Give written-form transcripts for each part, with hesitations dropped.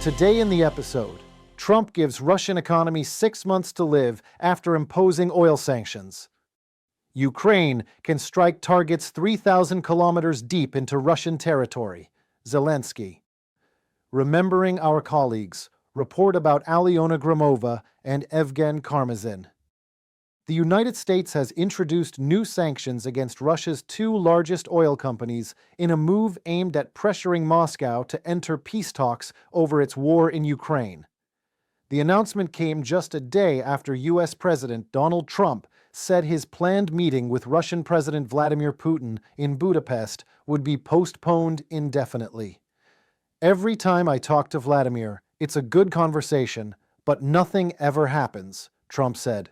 Today in the episode, Trump gives Russian economy 6 months to live after imposing oil sanctions. Ukraine can strike targets 3,000 kilometers deep into Russian territory. Zelensky. Remembering our colleagues, report about Alyona Gromova and Evgen Karmazin. The United States has introduced new sanctions against Russia's 2 largest oil companies in a move aimed at pressuring Moscow to enter peace talks over its war in Ukraine. The announcement came just a day after U.S. President Donald Trump said his planned meeting with Russian President Vladimir Putin in Budapest would be postponed indefinitely. Every time I talk to Vladimir, it's a good conversation, but nothing ever happens, Trump said.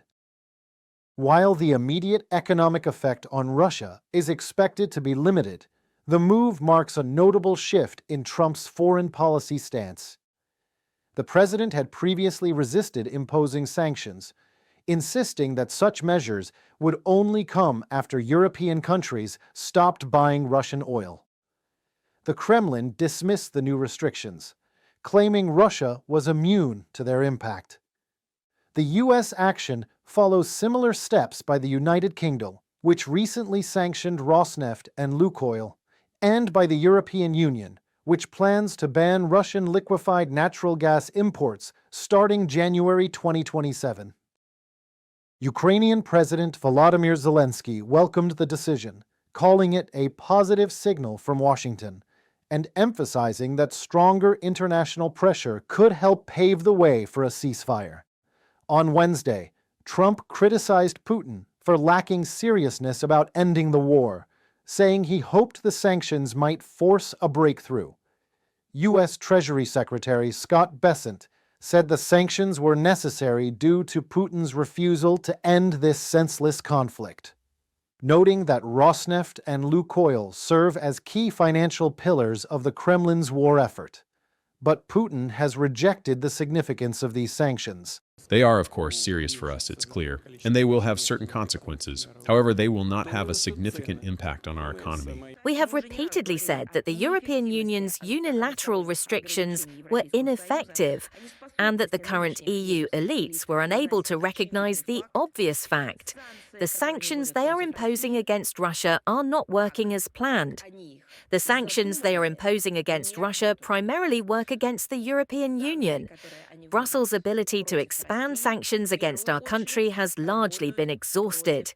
While the immediate economic effect on Russia is expected to be limited, the move marks a notable shift in Trump's foreign policy stance. The president had previously resisted imposing sanctions, insisting that such measures would only come after European countries stopped buying Russian oil. The Kremlin dismissed the new restrictions, claiming Russia was immune to their impact. The U.S. action follows similar steps by the United Kingdom, which recently sanctioned Rosneft and Lukoil, and by the European Union, which plans to ban Russian liquefied natural gas imports starting January 2027. Ukrainian President Volodymyr Zelensky welcomed the decision, calling it a positive signal from Washington, and emphasizing that stronger international pressure could help pave the way for a ceasefire. On Wednesday, Trump criticized Putin for lacking seriousness about ending the war, saying he hoped the sanctions might force a breakthrough. U.S. Treasury Secretary Scott Bessent said the sanctions were necessary due to Putin's refusal to end this senseless conflict, noting that Rosneft and Lukoil serve as key financial pillars of the Kremlin's war effort. But Putin has rejected the significance of these sanctions. They are, of course, serious for us, it's clear, and they will have certain consequences. However, they will not have a significant impact on our economy. We have repeatedly said that the European Union's unilateral restrictions were ineffective, and that the current EU elites were unable to recognize the obvious fact. The sanctions they are imposing against Russia are not working as planned. The sanctions they are imposing against Russia primarily work against the European Union. Brussels' ability to expand sanctions against our country has largely been exhausted.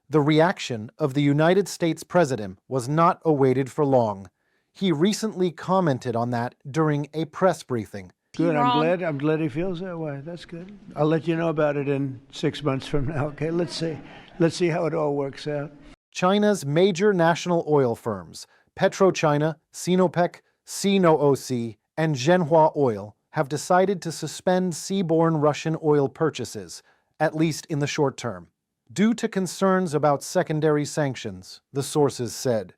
The reaction of the United States president was not awaited for long. He recently commented on that during a press briefing. Good, I'm glad he feels that way. That's good. I'll let you know about it in 6 months from now, okay? Let's see how it all works out. China's major national oil firms, PetroChina, Sinopec, CNOOC, and Zhenhua Oil, have decided to suspend seaborne Russian oil purchases, at least in the short term, due to concerns about secondary sanctions, the sources said.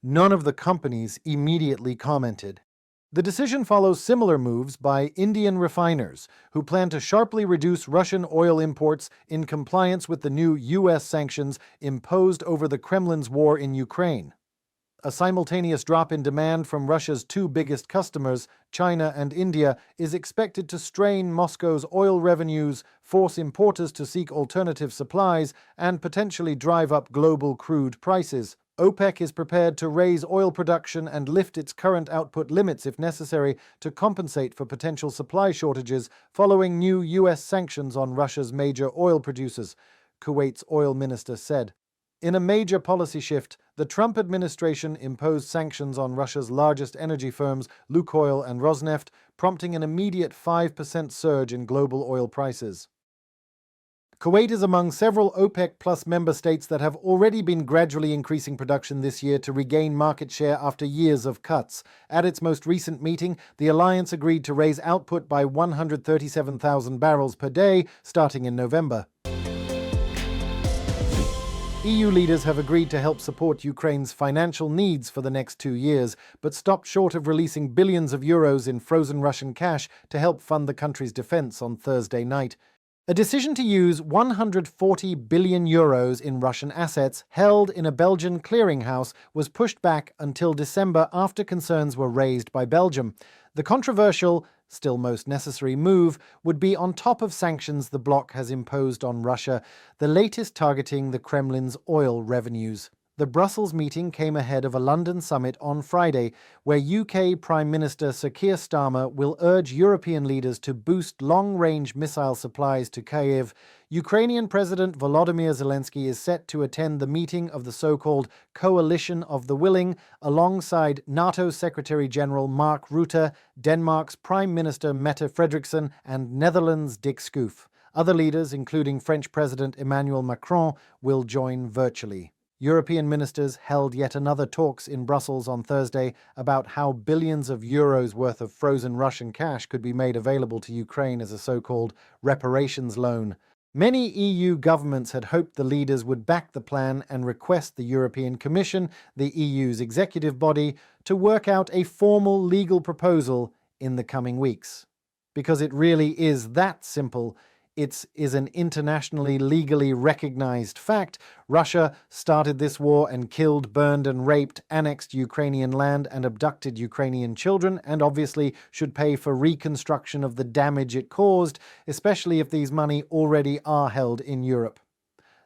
None of the companies immediately commented. The decision follows similar moves by Indian refiners, who plan to sharply reduce Russian oil imports in compliance with the new U.S. sanctions imposed over the Kremlin's war in Ukraine. A simultaneous drop in demand from Russia's 2 biggest customers, China and India, is expected to strain Moscow's oil revenues, force importers to seek alternative supplies, and potentially drive up global crude prices. OPEC is prepared to raise oil production and lift its current output limits if necessary to compensate for potential supply shortages following new U.S. sanctions on Russia's major oil producers, Kuwait's oil minister said. In a major policy shift, the Trump administration imposed sanctions on Russia's largest energy firms, Lukoil and Rosneft, prompting an immediate 5% surge in global oil prices. Kuwait is among several OPEC Plus member states that have already been gradually increasing production this year to regain market share after years of cuts. At its most recent meeting, the alliance agreed to raise output by 137,000 barrels per day starting in November. EU leaders have agreed to help support Ukraine's financial needs for the next 2 years, but stopped short of releasing billions of euros in frozen Russian cash to help fund the country's defense on Thursday night. A decision to use 140 billion euros in Russian assets held in a Belgian clearinghouse was pushed back until December after concerns were raised by Belgium. The controversial still most necessary move, would be on top of sanctions the bloc has imposed on Russia, the latest targeting the Kremlin's oil revenues. The Brussels meeting came ahead of a London summit on Friday, where UK Prime Minister Sir Keir Starmer will urge European leaders to boost long-range missile supplies to Kyiv. Ukrainian President Volodymyr Zelensky is set to attend the meeting of the so-called Coalition of the Willing alongside NATO Secretary-General Mark Rutte, Denmark's Prime Minister Mette Frederiksen, and Netherlands' Dick Schoof. Other leaders, including French President Emmanuel Macron, will join virtually. European ministers held yet another talks in Brussels on Thursday about how billions of euros worth of frozen Russian cash could be made available to Ukraine as a so-called reparations loan. Many EU governments had hoped the leaders would back the plan and request the European Commission, the EU's executive body, to work out a formal legal proposal in the coming weeks. Because it really is that simple. It is an internationally legally recognized fact. Russia started this war and killed, burned and raped, annexed Ukrainian land and abducted Ukrainian children, and obviously should pay for reconstruction of the damage it caused, especially if these money already are held in Europe.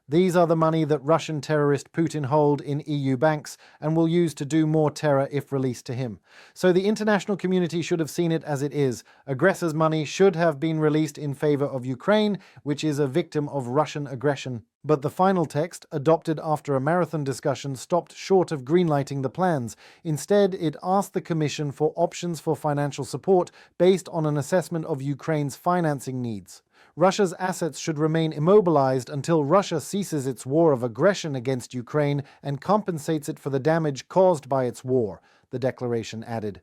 These are the money that Russian terrorist Putin hold in EU banks and will use to do more terror if released to him. So the international community should have seen it as it is. Aggressors' money should have been released in favor of Ukraine, which is a victim of Russian aggression. But the final text, adopted after a marathon discussion, stopped short of greenlighting the plans. Instead, it asked the Commission for options for financial support based on an assessment of Ukraine's financing needs. Russia's assets should remain immobilized until Russia ceases its war of aggression against Ukraine and compensates it for the damage caused by its war, the declaration added.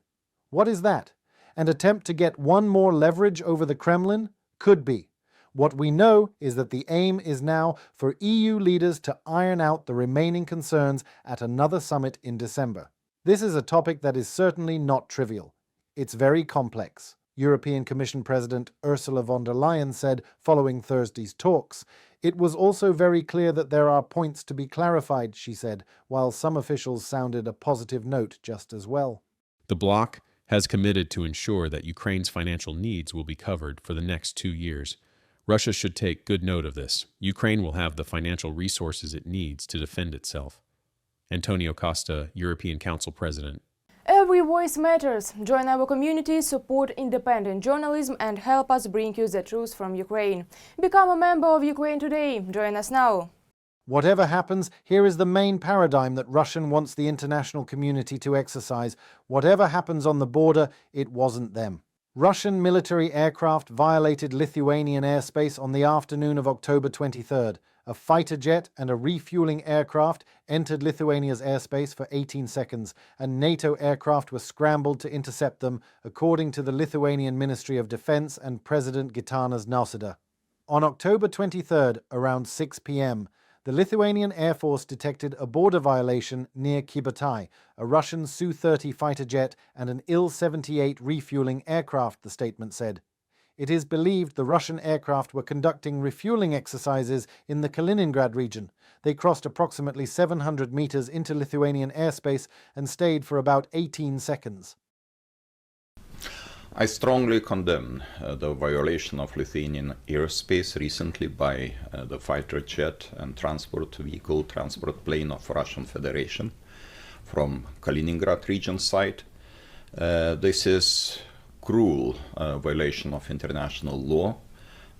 What is that? An attempt to get one more leverage over the Kremlin? Could be. What we know is that the aim is now for EU leaders to iron out the remaining concerns at another summit in December. This is a topic that is certainly not trivial. It's very complex. European Commission President Ursula von der Leyen said following Thursday's talks. It was also very clear that there are points to be clarified, she said, while some officials sounded a positive note just as well. The bloc has committed to ensure that Ukraine's financial needs will be covered for the next 2 years. Russia should take good note of this. Ukraine will have the financial resources it needs to defend itself. Antonio Costa, European Council President. Every voice matters. Join our community, support independent journalism and help us bring you the truth from Ukraine. Become a member of Ukraine Today. Join us now. Whatever happens, here is the main paradigm that Russia wants the international community to exercise. Whatever happens on the border, it wasn't them. Russian military aircraft violated Lithuanian airspace on the afternoon of October 23rd. A fighter jet and a refueling aircraft entered Lithuania's airspace for 18 seconds, and NATO aircraft were scrambled to intercept them, according to the Lithuanian Ministry of Defense and President Gitanas Nausėda. On October 23rd, around 6 p.m., the Lithuanian Air Force detected a border violation near Kybartai, a Russian Su-30 fighter jet and an Il-78 refueling aircraft, the statement said. It is believed the Russian aircraft were conducting refueling exercises in the Kaliningrad region. They crossed approximately 700 meters into Lithuanian airspace and stayed for about 18 seconds. I strongly condemn the violation of Lithuanian airspace recently by the fighter jet and transport vehicle, transport plane of Russian Federation from Kaliningrad region side. This is cruel violation of international law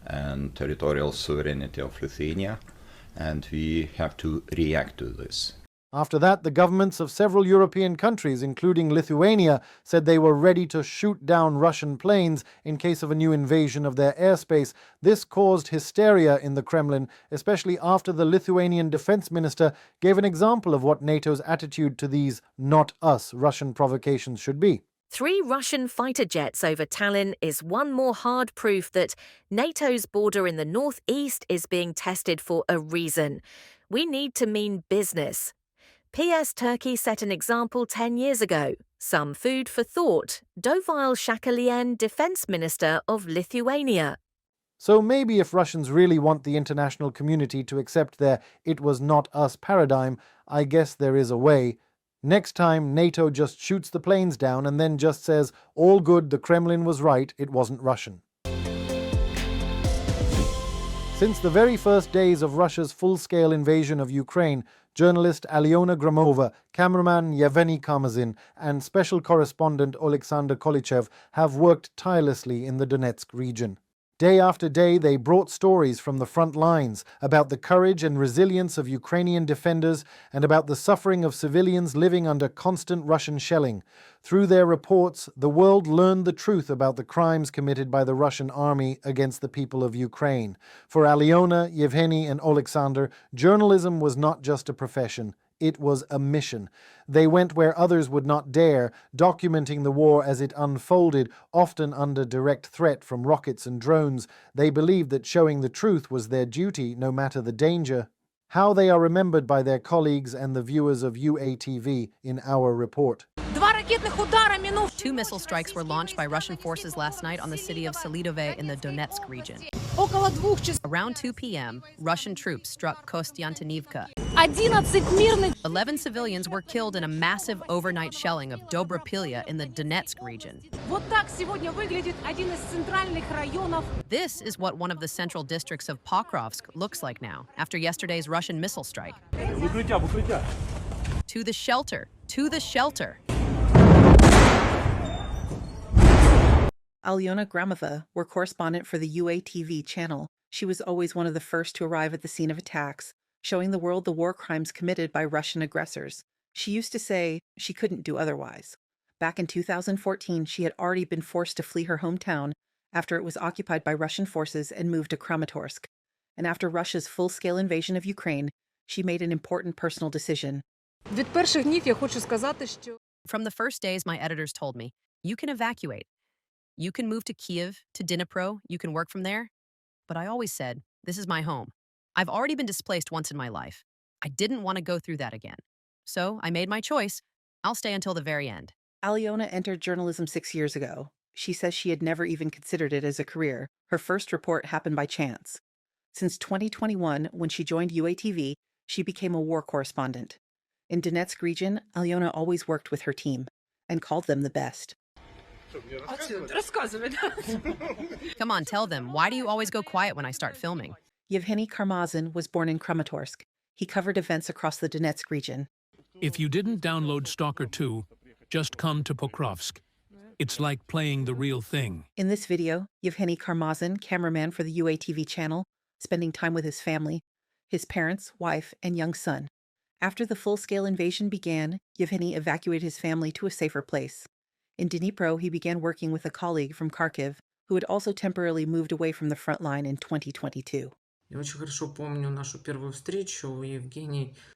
and territorial sovereignty of Lithuania, and we have to react to this. After that, the governments of several European countries, including Lithuania, said they were ready to shoot down Russian planes in case of a new invasion of their airspace. This caused hysteria in the Kremlin, especially after the Lithuanian defense minister gave an example of what NATO's attitude to these not us Russian provocations should be. 3 Russian fighter jets over Tallinn is one more hard proof that NATO's border in the northeast is being tested for a reason. We need to mean business. PS Turkey set an example 10 years ago. Some food for thought. Dovile Shakalien, Defense Minister of Lithuania. So maybe if Russians really want the international community to accept their "it was not us" paradigm, I guess there is a way. Next time, NATO just shoots the planes down and then just says, all good, the Kremlin was right, it wasn't Russian. Since the very first days of Russia's full-scale invasion of Ukraine, journalist Alyona Gramova, cameraman Yevgeny Karmazin, and special correspondent Oleksandr Kolichev have worked tirelessly in the Donetsk region. Day after day, they brought stories from the front lines about the courage and resilience of Ukrainian defenders and about the suffering of civilians living under constant Russian shelling. Through their reports, the world learned the truth about the crimes committed by the Russian army against the people of Ukraine. For Alyona, Yevgeny, and Oleksandr, journalism was not just a profession. It was a mission. They went where others would not dare, documenting the war as it unfolded, often under direct threat from rockets and drones. They believed that showing the truth was their duty, no matter the danger. How they are remembered by their colleagues and the viewers of UATV in our report. 2 missile strikes were launched by Russian forces last night on the city of Selidove in the Donetsk region. Around 2 p.m., Russian troops struck Kostiantynivka. 11 civilians were killed in a massive overnight shelling of Dobrapilya in the Donetsk region. This is what one of the central districts of Pokrovsk looks like now, after yesterday's Russian missile strike. To the shelter! To the shelter! Alyona Gramova, war correspondent for the UATV channel. She was always one of the first to arrive at the scene of attacks, showing the world the war crimes committed by Russian aggressors. She used to say she couldn't do otherwise. Back in 2014, she had already been forced to flee her hometown after it was occupied by Russian forces and moved to Kramatorsk. And after Russia's full-scale invasion of Ukraine, she made an important personal decision. From the first days, my editors told me, you can evacuate. You can move to Kiev, to Dnipro, you can work from there. But I always said, this is my home. I've already been displaced once in my life. I didn't want to go through that again. So I made my choice. I'll stay until the very end. Alyona entered journalism 6 years ago. She says she had never even considered it as a career. Her first report happened by chance. Since 2021, when she joined UATV, she became a war correspondent. In Donetsk region, Alyona always worked with her team and called them the best. Come on, tell them. Why do you always go quiet when I start filming? Yevgeny Karmazin was born in Kramatorsk. He covered events across the Donetsk region. If you didn't download Stalker 2, just come to Pokrovsk. It's like playing the real thing. In this video, Yevgeny Karmazin, cameraman for the UATV channel, spending time with his family, his parents, wife, and young son. After the full-scale invasion began, Yevgeny evacuated his family to a safer place. In Dnipro, he began working with a colleague from Kharkiv, who had also temporarily moved away from the front line in 2022.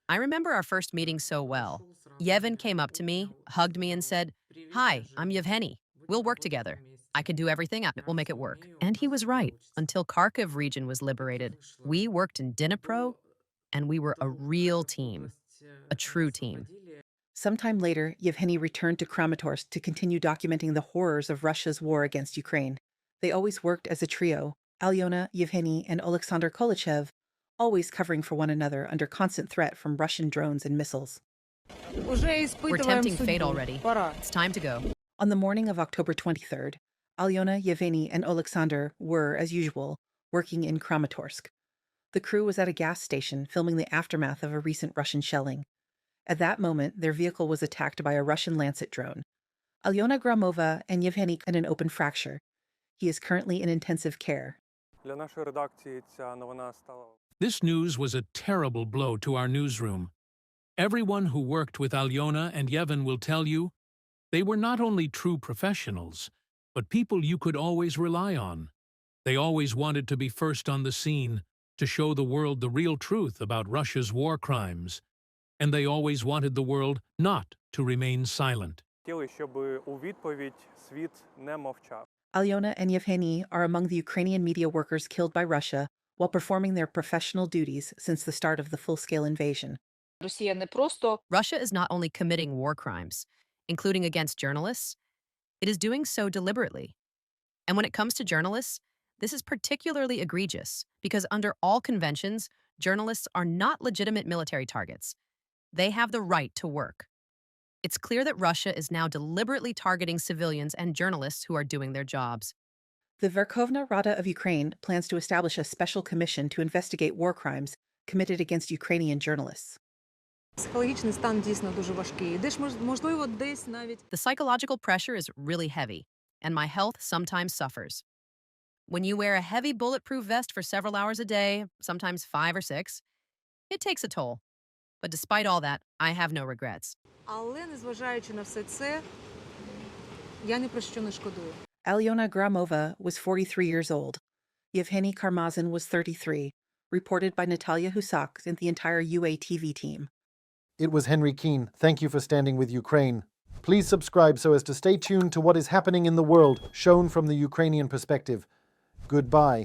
I remember our first meeting so well. Yevhen came up to me, hugged me, and said, "Hi, I'm Yevgeny. We'll work together. I can do everything. We'll make it work." And he was right. Until Kharkiv region was liberated, we worked in Dnipro, and we were a real team, a true team. Sometime later, Yevgeny returned to Kramatorsk to continue documenting the horrors of Russia's war against Ukraine. They always worked as a trio, Alyona, Yevgeny, and Oleksandr Kolichev, always covering for one another under constant threat from Russian drones and missiles. We're tempting fate already. It's time to go. On the morning of October 23rd, Alyona, Yevgeny, and Oleksandr were, as usual, working in Kramatorsk. The crew was at a gas station filming the aftermath of a recent Russian shelling. At that moment, their vehicle was attacked by a Russian Lancet drone. Alyona Gramova and Yevgeny had an open fracture. He is currently in intensive care. This news was a terrible blow to our newsroom. Everyone who worked with Alyona and Yevhen will tell you, they were not only true professionals, but people you could always rely on. They always wanted to be first on the scene, to show the world the real truth about Russia's war crimes. And they always wanted the world not to remain silent. Alyona and Yevgeny are among the Ukrainian media workers killed by Russia while performing their professional duties since the start of the full-scale invasion. Russia is not only committing war crimes, including against journalists, it is doing so deliberately. And when it comes to journalists, this is particularly egregious because under all conventions, journalists are not legitimate military targets. They have the right to work. It's clear that Russia is now deliberately targeting civilians and journalists who are doing their jobs. The Verkhovna Rada of Ukraine plans to establish a special commission to investigate war crimes committed against Ukrainian journalists. The psychological pressure is really heavy, and my health sometimes suffers. When you wear a heavy bulletproof vest for several hours a day, sometimes 5 or 6, it takes a toll. But despite all that, I have no regrets. Alyona Gramova was 43 years old. Yevgeny Karmazin was 33, reported by Natalia Husak and the entire UATV team. It was Henry Keane. Thank you for standing with Ukraine. Please subscribe so as to stay tuned to what is happening in the world, shown from the Ukrainian perspective. Goodbye.